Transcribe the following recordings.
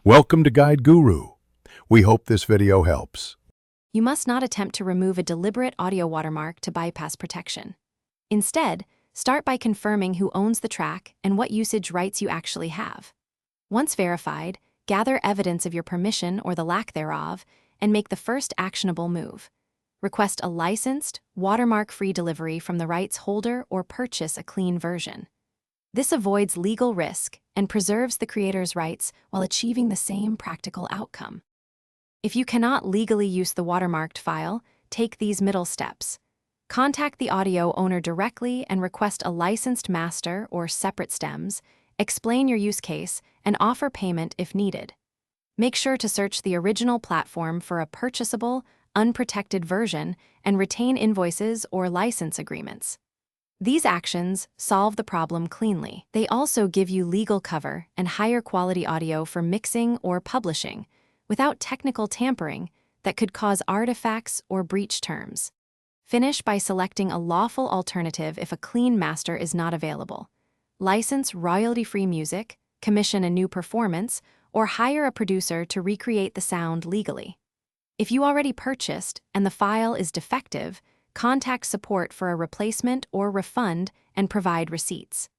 Welcome to Guide Guru. We hope this video helps. You must not attempt to remove a deliberate audio watermark to bypass protection. Instead, start by confirming who owns the track and what usage rights you actually have. Once verified, gather evidence of your permission or the lack thereof and make the first actionable move. Request a licensed, watermark-free delivery from the rights holder or purchase a clean version. This avoids legal risk and preserves the creator's rights while achieving the same practical outcome. If you cannot legally use the watermarked file, take these middle steps. Contact the audio owner directly and request a licensed master or separate stems, explain your use case, and offer payment if needed. Make sure to search the original platform for a purchasable, unprotected version and retain invoices or license agreements. These actions solve the problem cleanly. They also give you legal cover and higher quality audio for mixing or publishing, without technical tampering that could cause artifacts or breach terms. Finish by selecting a lawful alternative if a clean master is not available. License royalty-free music, commission a new performance, or hire a producer to recreate the sound legally. If you already purchased and the file is defective, contact support for a replacement or refund and provide receipts.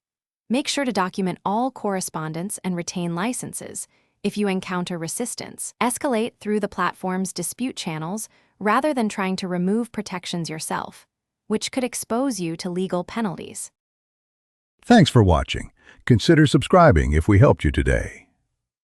Make sure to document all correspondence and retain licenses. If you encounter resistance, escalate through the platform's dispute channels rather than trying to remove protections yourself, which could expose you to legal penalties. Thanks for watching. Consider subscribing if we helped you today.